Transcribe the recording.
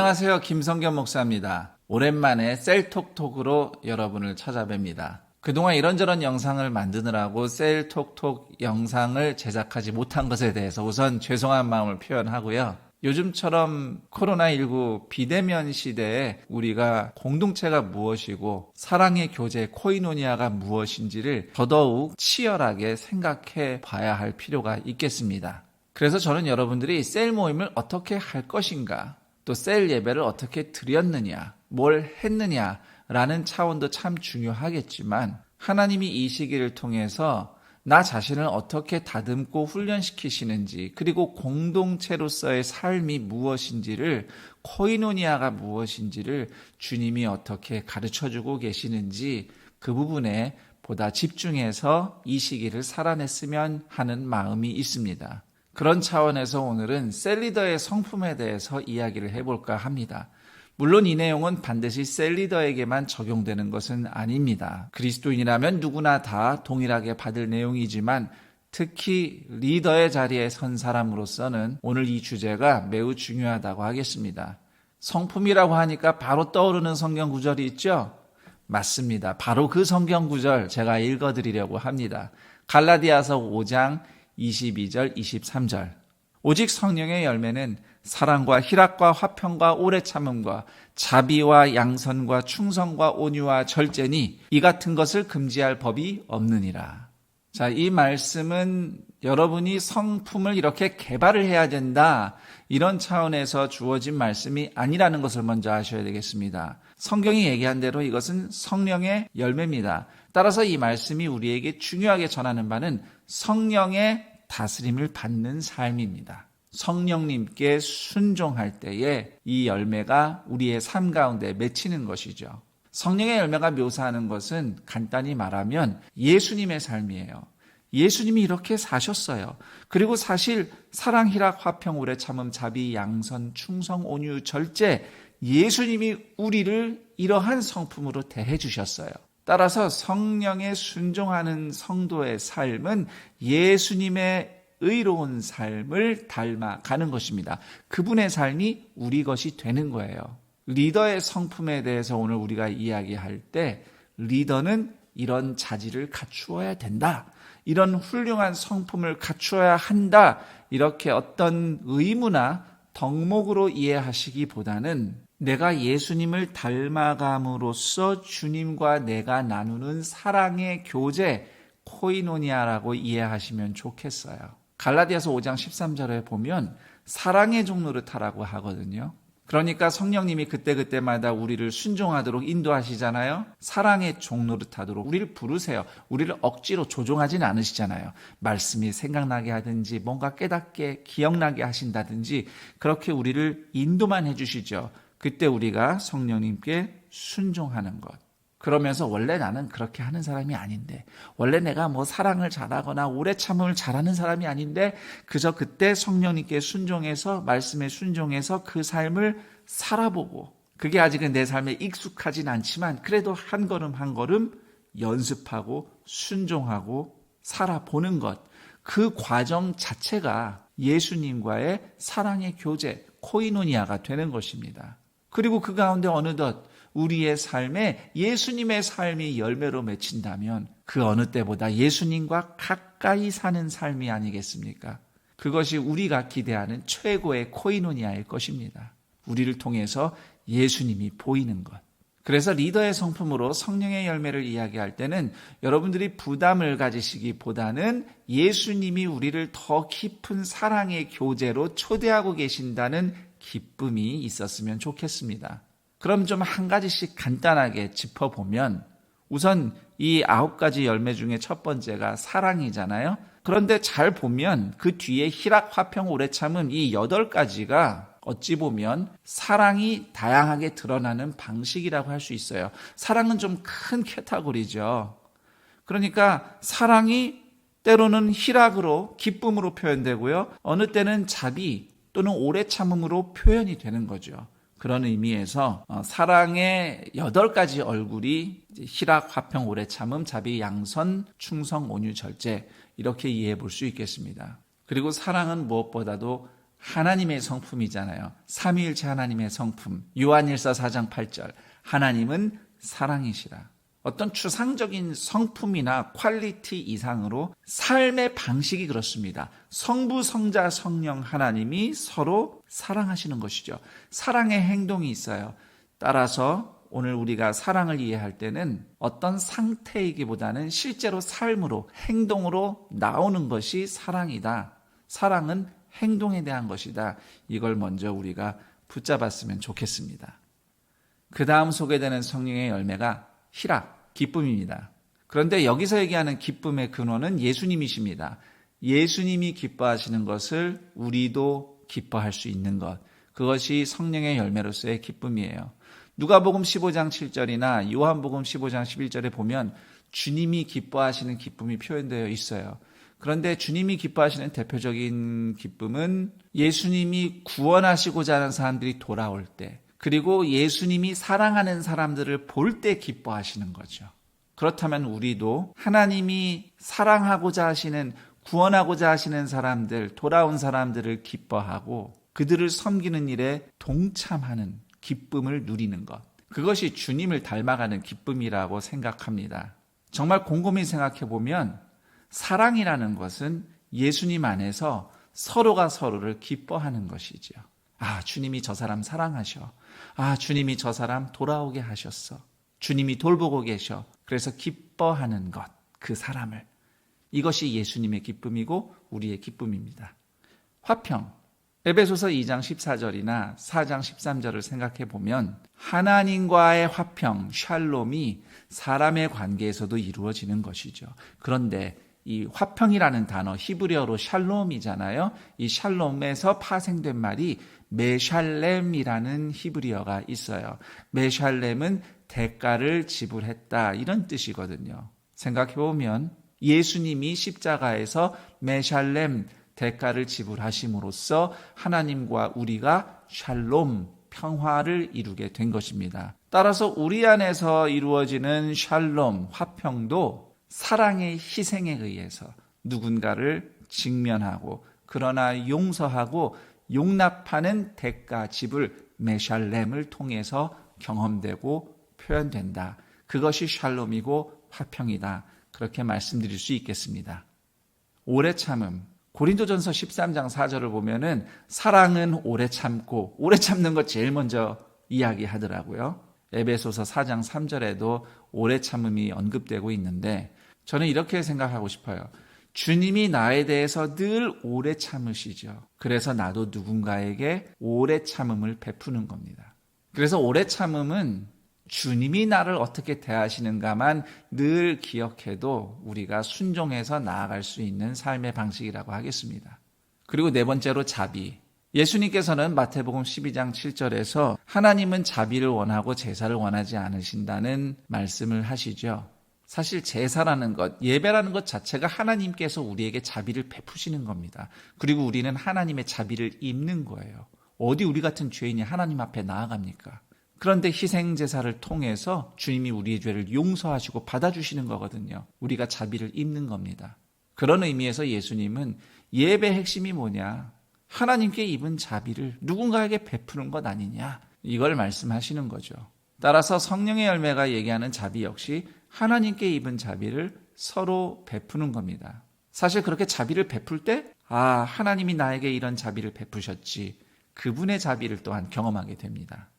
안녕하세요. 김성겸 목사입니다. 오랜만에 셀톡톡으로 여러분을 찾아뵙니다. 그동안 이런저런 영상을 만드느라고 셀톡톡 영상을 제작하지 못한 것에 대해서 우선 죄송한 마음을 표현하고요. 요즘처럼 코로나19 비대면 시대에 우리가 공동체가 무엇이고 사랑의 교제 코이노니아가 무엇인지를 더더욱 치열하게 생각해 봐야 할 필요가 있겠습니다. 그래서 저는 여러분들이 셀 모임을 어떻게 할 것인가, 또 셀 예배를 어떻게 드렸느냐, 뭘 했느냐라는 차원도 참 중요하겠지만 하나님이 이 시기를 통해서 나 자신을 어떻게 다듬고 훈련시키시는지, 그리고 공동체로서의 삶이 무엇인지를, 코이노니아가 무엇인지를 주님이 어떻게 가르쳐주고 계시는지 그 부분에 보다 집중해서 이 시기를 살아냈으면 하는 마음이 있습니다. 그런 차원에서 오늘은 셀리더의 성품에 대해서 이야기를 해볼까 합니다. 물론 이 내용은 반드시 셀리더에게만 적용되는 것은 아닙니다. 그리스도인이라면 누구나 다 동일하게 받을 내용이지만 특히 리더의 자리에 선 사람으로서는 오늘 이 주제가 매우 중요하다고 하겠습니다. 성품이라고 하니까 바로 떠오르는 성경 구절이 있죠? 맞습니다. 바로 그 성경 구절 제가 읽어드리려고 합니다. 갈라디아서 5장 22절, 23절. 오직 성령의 열매는 사랑과 희락과 화평과 오래 참음과 자비와 양선과 충성과 온유와 절제니 이 같은 것을 금지할 법이 없느니라. 자, 이 말씀은 여러분이 성품을 이렇게 개발을 해야 된다, 이런 차원에서 주어진 말씀이 아니라는 것을 먼저 아셔야 되겠습니다. 성경이 얘기한 대로 이것은 성령의 열매입니다. 따라서 이 말씀이 우리에게 중요하게 전하는 바는 성령의 다스림을 받는 삶입니다. 성령님께 순종할 때에 이 열매가 우리의 삶 가운데 맺히는 것이죠. 성령의 열매가 묘사하는 것은 간단히 말하면 예수님의 삶이에요. 예수님이 이렇게 사셨어요. 그리고 사실 사랑, 희락, 화평, 오래 참음, 자비, 양선, 충성, 온유, 절제, 예수님이 우리를 이러한 성품으로 대해 주셨어요. 따라서 성령에 순종하는 성도의 삶은 예수님의 의로운 삶을 닮아가는 것입니다. 그분의 삶이 우리 것이 되는 거예요. 리더의 성품에 대해서 오늘 우리가 이야기할 때 리더는 이런 자질을 갖추어야 된다, 이런 훌륭한 성품을 갖추어야 한다, 이렇게 어떤 의무나 덕목으로 이해하시기보다는 내가 예수님을 닮아감으로써 주님과 내가 나누는 사랑의 교제, 코이노니아라고 이해하시면 좋겠어요. 갈라디아서 5장 13절에 보면 사랑의 종노릇하라고 하거든요. 그러니까 성령님이 그때그때마다 우리를 순종하도록 인도하시잖아요. 사랑의 종노릇하도록 우리를 부르세요. 우리를 억지로 조종하진 않으시잖아요. 말씀이 생각나게 하든지 뭔가 깨닫게 기억나게 하신다든지 그렇게 우리를 인도만 해주시죠. 그때 우리가 성령님께 순종하는 것. 그러면서 원래 나는 그렇게 하는 사람이 아닌데, 원래 내가 사랑을 잘하거나 오래 참음을 잘하는 사람이 아닌데, 그저 그때 성령님께 순종해서, 말씀에 순종해서 그 삶을 살아보고, 그게 아직은 내 삶에 익숙하진 않지만 그래도 한 걸음 한 걸음 연습하고 순종하고 살아보는 것, 그 과정 자체가 예수님과의 사랑의 교제, 코이노니아가 되는 것입니다. 그리고 그 가운데 어느덧 우리의 삶에 예수님의 삶이 열매로 맺힌다면 그 어느 때보다 예수님과 가까이 사는 삶이 아니겠습니까? 그것이 우리가 기대하는 최고의 코이노니아일 것입니다. 우리를 통해서 예수님이 보이는 것. 그래서 리더의 성품으로 성령의 열매를 이야기할 때는 여러분들이 부담을 가지시기보다는 예수님이 우리를 더 깊은 사랑의 교제로 초대하고 계신다는 기쁨이 있었으면 좋겠습니다. 그럼 좀 한 가지씩 간단하게 짚어보면, 우선 이 9가지 열매 중에 첫 번째가 사랑이잖아요. 그런데 잘 보면 그 뒤에 희락, 화평, 오래 참음, 이 8가지가 어찌 보면 사랑이 다양하게 드러나는 방식이라고 할 수 있어요. 사랑은 좀 큰 카테고리죠. 그러니까 사랑이 때로는 희락으로, 기쁨으로 표현되고요, 어느 때는 자비 또는 오래 참음으로 표현이 되는 거죠. 그런 의미에서 사랑의 8가지 얼굴이 희락, 화평, 오래 참음, 자비, 양선, 충성, 온유, 절제, 이렇게 이해해 볼 수 있겠습니다. 그리고 사랑은 무엇보다도 하나님의 성품이잖아요. 삼위일체 하나님의 성품. 요한일서 4장 8절. 하나님은 사랑이시라. 어떤 추상적인 성품이나 퀄리티 이상으로 삶의 방식이 그렇습니다. 성부, 성자, 성령 하나님이 서로 사랑하시는 것이죠. 사랑의 행동이 있어요. 따라서 오늘 우리가 사랑을 이해할 때는 어떤 상태이기보다는 실제로 삶으로, 행동으로 나오는 것이 사랑이다. 사랑은 행동에 대한 것이다. 이걸 먼저 우리가 붙잡았으면 좋겠습니다. 그 다음 소개되는 성령의 열매가 희락, 기쁨입니다. 그런데 여기서 얘기하는 기쁨의 근원은 예수님이십니다. 예수님이 기뻐하시는 것을 우리도 기뻐할 수 있는 것. 그것이 성령의 열매로서의 기쁨이에요. 누가복음 15장 7절이나 요한복음 15장 11절에 보면 주님이 기뻐하시는 기쁨이 표현되어 있어요. 그런데 주님이 기뻐하시는 대표적인 기쁨은 예수님이 구원하시고자 하는 사람들이 돌아올 때, 그리고 예수님이 사랑하는 사람들을 볼 때 기뻐하시는 거죠. 그렇다면 우리도 하나님이 사랑하고자 하시는, 구원하고자 하시는 사람들, 돌아온 사람들을 기뻐하고 그들을 섬기는 일에 동참하는 기쁨을 누리는 것. 그것이 주님을 닮아가는 기쁨이라고 생각합니다. 정말 곰곰이 생각해 보면 사랑이라는 것은 예수님 안에서 서로가 서로를 기뻐하는 것이죠. 아, 주님이 저 사람 사랑하셔. 아, 주님이 저 사람 돌아오게 하셨어. 주님이 돌보고 계셔. 그래서 기뻐하는 것, 그 사람을. 이것이 예수님의 기쁨이고 우리의 기쁨입니다. 화평. 에베소서 2장 14절이나 4장 13절을 생각해 보면 하나님과의 화평, 샬롬이 사람의 관계에서도 이루어지는 것이죠. 그런데 이 화평이라는 단어, 히브리어로 샬롬이잖아요. 이 샬롬에서 파생된 말이 메샬렘이라는 히브리어가 있어요. 메샬렘은 대가를 지불했다, 이런 뜻이거든요. 생각해보면 예수님이 십자가에서 메샬렘, 대가를 지불하심으로써 하나님과 우리가 샬롬, 평화를 이루게 된 것입니다. 따라서 우리 안에서 이루어지는 샬롬, 화평도 사랑의 희생에 의해서 누군가를 직면하고 그러나 용서하고 용납하는 대가 지불 메샬렘을 통해서 경험되고 표현된다. 그것이 샬롬이고 화평이다. 그렇게 말씀드릴 수 있겠습니다. 오래 참음. 고린도전서 13장 4절을 보면은 사랑은 오래 참고, 오래 참는 것 제일 먼저 이야기하더라고요. 에베소서 4장 3절에도 오래 참음이 언급되고 있는데 저는 이렇게 생각하고 싶어요. 주님이 나에 대해서 늘 오래 참으시죠. 그래서 나도 누군가에게 오래 참음을 베푸는 겁니다. 그래서 오래 참음은 주님이 나를 어떻게 대하시는가만 늘 기억해도 우리가 순종해서 나아갈 수 있는 삶의 방식이라고 하겠습니다. 그리고 네 번째로 자비. 예수님께서는 마태복음 12장 7절에서 하나님은 자비를 원하고 제사를 원하지 않으신다는 말씀을 하시죠. 사실 제사라는 것, 예배라는 것 자체가 하나님께서 우리에게 자비를 베푸시는 겁니다. 그리고 우리는 하나님의 자비를 입는 거예요. 어디 우리 같은 죄인이 하나님 앞에 나아갑니까? 그런데 희생제사를 통해서 주님이 우리의 죄를 용서하시고 받아주시는 거거든요. 우리가 자비를 입는 겁니다. 그런 의미에서 예수님은 예배의 핵심이 뭐냐? 하나님께 입은 자비를 누군가에게 베푸는 것 아니냐? 이걸 말씀하시는 거죠. 따라서 성령의 열매가 얘기하는 자비 역시 하나님께 입은 자비를 서로 베푸는 겁니다. 사실 그렇게 자비를 베풀 때, 하나님이 나에게 이런 자비를 베푸셨지. 그분의 자비를 또한 경험하게 됩니다.